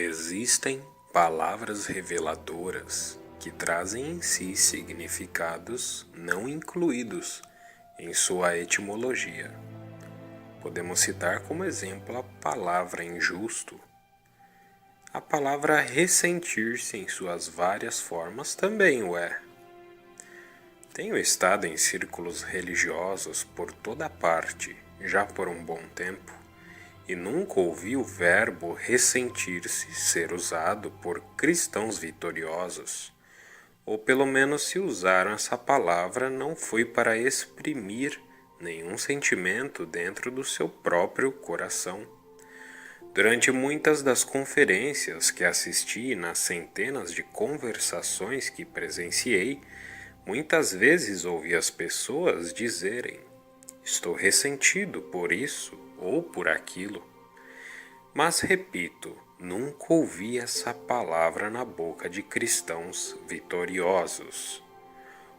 Existem palavras reveladoras que trazem em si significados não incluídos em sua etimologia. Podemos citar como exemplo a palavra injusto. A palavra ressentir-se em suas várias formas também o é. Tenho estado em círculos religiosos por toda parte, já por um bom tempo, e nunca ouvi o verbo ressentir-se ser usado por cristãos vitoriosos. Ou pelo menos, se usaram essa palavra, não foi para exprimir nenhum sentimento dentro do seu próprio coração. Durante muitas das conferências que assisti e nas centenas de conversações que presenciei, muitas vezes ouvi as pessoas dizerem: estou ressentido por isso ou por aquilo. Mas repito, nunca ouvi essa palavra na boca de cristãos vitoriosos.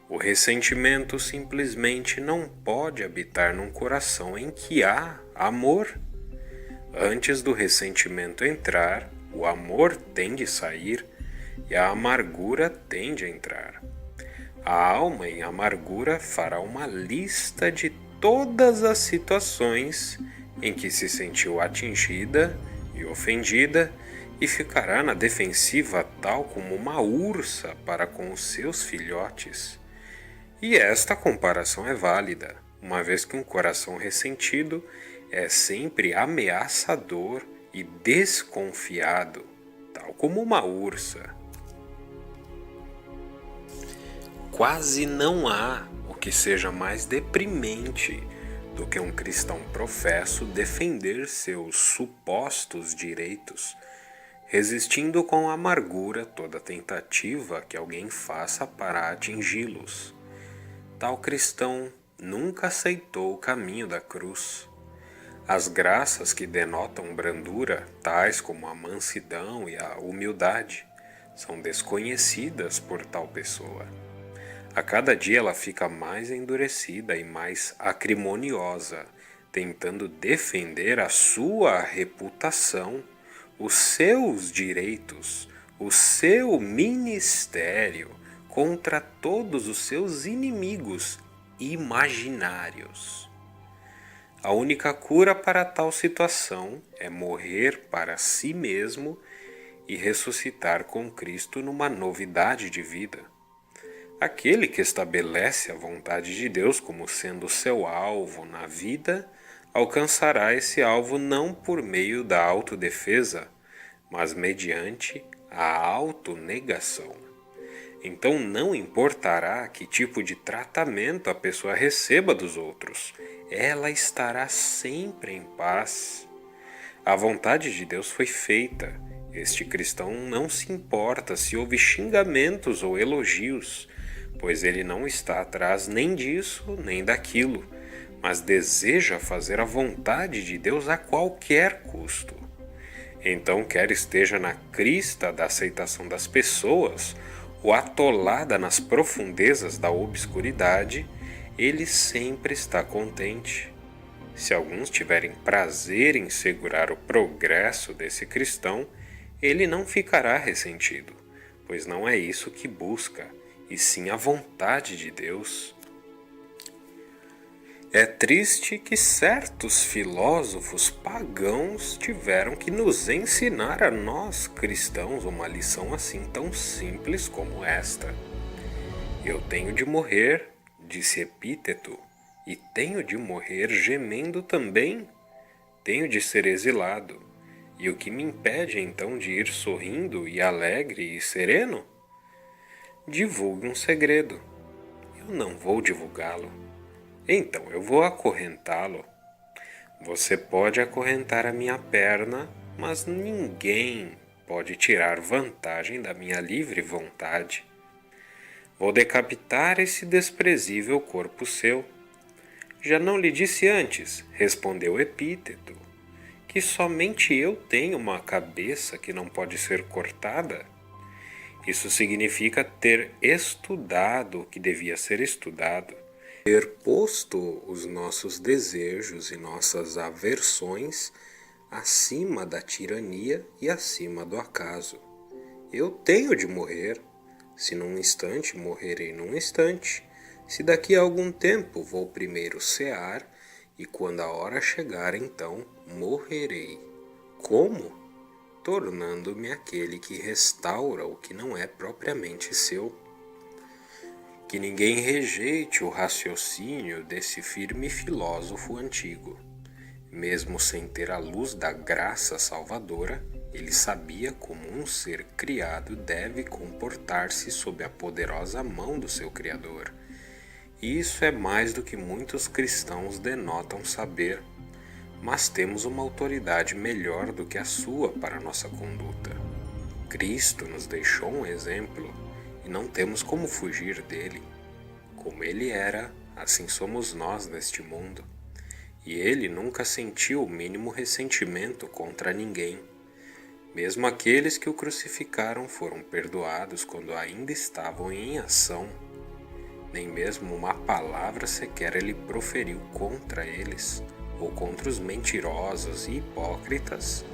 O ressentimento simplesmente não pode habitar num coração em que há amor. Antes do ressentimento entrar, o amor tem de sair e a amargura tem de entrar. A alma em amargura fará uma lista de todas as situações em que se sentiu atingida e ofendida e ficará na defensiva tal como uma ursa para com os seus filhotes. E esta comparação é válida, uma vez que um coração ressentido é sempre ameaçador e desconfiado, tal como uma ursa. Quase não há o que seja mais deprimente do que um cristão professo defender seus supostos direitos, resistindo com amargura toda tentativa que alguém faça para atingi-los. Tal cristão nunca aceitou o caminho da cruz. As graças que denotam brandura, tais como a mansidão e a humildade, são desconhecidas por tal pessoa. A cada dia ela fica mais endurecida e mais acrimoniosa, tentando defender a sua reputação, os seus direitos, o seu ministério contra todos os seus inimigos imaginários. A única cura para tal situação é morrer para si mesmo e ressuscitar com Cristo numa novidade de vida. Aquele que estabelece a vontade de Deus como sendo seu alvo na vida, alcançará esse alvo não por meio da autodefesa, mas mediante a autonegação. Então não importará que tipo de tratamento a pessoa receba dos outros, ela estará sempre em paz. A vontade de Deus foi feita. Este cristão não se importa se houve xingamentos ou elogios, pois ele não está atrás nem disso nem daquilo, mas deseja fazer a vontade de Deus a qualquer custo. Então, quer esteja na crista da aceitação das pessoas ou atolada nas profundezas da obscuridade, ele sempre está contente. Se alguns tiverem prazer em segurar o progresso desse cristão, ele não ficará ressentido, pois não é isso que busca, e sim a vontade de Deus. É triste que certos filósofos pagãos tiveram que nos ensinar a nós cristãos uma lição assim tão simples como esta. Eu tenho de morrer, disse Epíteto, e tenho de morrer gemendo também. Tenho de ser exilado. E o que me impede então de ir sorrindo e alegre e sereno? Divulgue um segredo. Eu não vou divulgá-lo. Então eu vou acorrentá-lo. Você pode acorrentar a minha perna, mas ninguém pode tirar vantagem da minha livre vontade. Vou decapitar esse desprezível corpo seu. Já não lhe disse antes, respondeu Epíteto, que somente eu tenho uma cabeça que não pode ser cortada? Isso significa ter estudado o que devia ser estudado, ter posto os nossos desejos e nossas aversões acima da tirania e acima do acaso. Eu tenho de morrer. Se num instante, morrerei num instante. Se daqui a algum tempo, vou primeiro cear, e quando a hora chegar, então morrerei. Como? Tornando-me aquele que restaura o que não é propriamente seu. Que ninguém rejeite o raciocínio desse firme filósofo antigo. Mesmo sem ter a luz da graça salvadora, ele sabia como um ser criado deve comportar-se sob a poderosa mão do seu Criador. E isso é mais do que muitos cristãos denotam saber, mas temos uma autoridade melhor do que a sua para nossa conduta. Cristo nos deixou um exemplo e não temos como fugir dele. Como ele era, assim somos nós neste mundo. E ele nunca sentiu o mínimo ressentimento contra ninguém. Mesmo aqueles que o crucificaram foram perdoados quando ainda estavam em ação. Nem mesmo uma palavra sequer ele proferiu contra eles, ou contra os mentirosos e hipócritas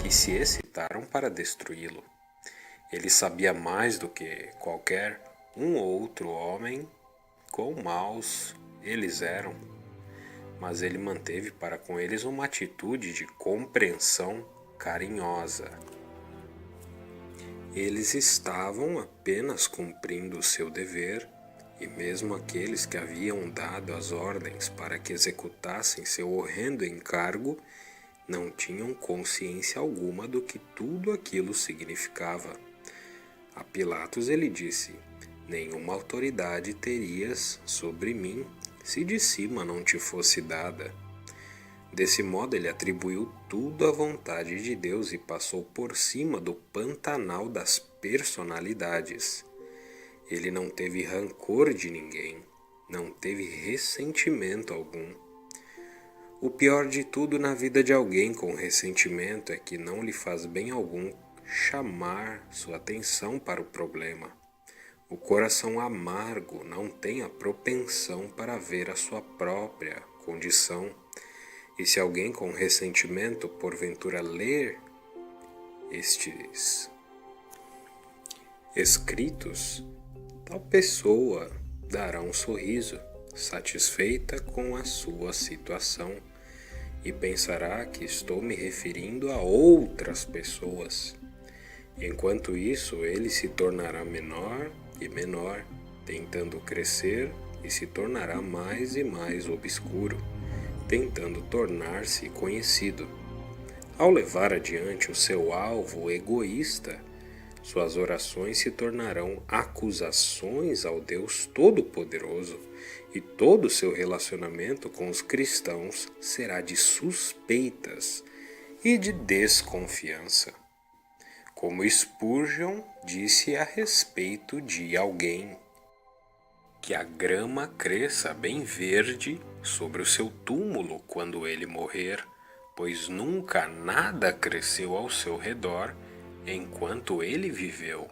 que se excitaram para destruí-lo. Ele sabia mais do que qualquer um outro homem quão maus eles eram, mas ele manteve para com eles uma atitude de compreensão carinhosa. Eles estavam apenas cumprindo o seu dever, e mesmo aqueles que haviam dado as ordens para que executassem seu horrendo encargo não tinham consciência alguma do que tudo aquilo significava. A Pilatos ele disse: nenhuma autoridade terias sobre mim se de cima não te fosse dada. Desse modo ele atribuiu tudo à vontade de Deus e passou por cima do pantanal das personalidades. Ele não teve rancor de ninguém, não teve ressentimento algum. O pior de tudo na vida de alguém com ressentimento é que não lhe faz bem algum chamar sua atenção para o problema. O coração amargo não tem a propensão para ver a sua própria condição. E se alguém com ressentimento porventura ler estes escritos, tal pessoa dará um sorriso, satisfeita com a sua situação, e pensará que estou me referindo a outras pessoas. Enquanto isso, ele se tornará menor e menor, tentando crescer, e se tornará mais e mais obscuro, tentando tornar-se conhecido. Ao levar adiante o seu alvo egoísta, suas orações se tornarão acusações ao Deus Todo-Poderoso, e todo o seu relacionamento com os cristãos será de suspeitas e de desconfiança. Como Spurgeon disse a respeito de alguém: que a grama cresça bem verde sobre o seu túmulo quando ele morrer, pois nunca nada cresceu ao seu redor enquanto ele viveu.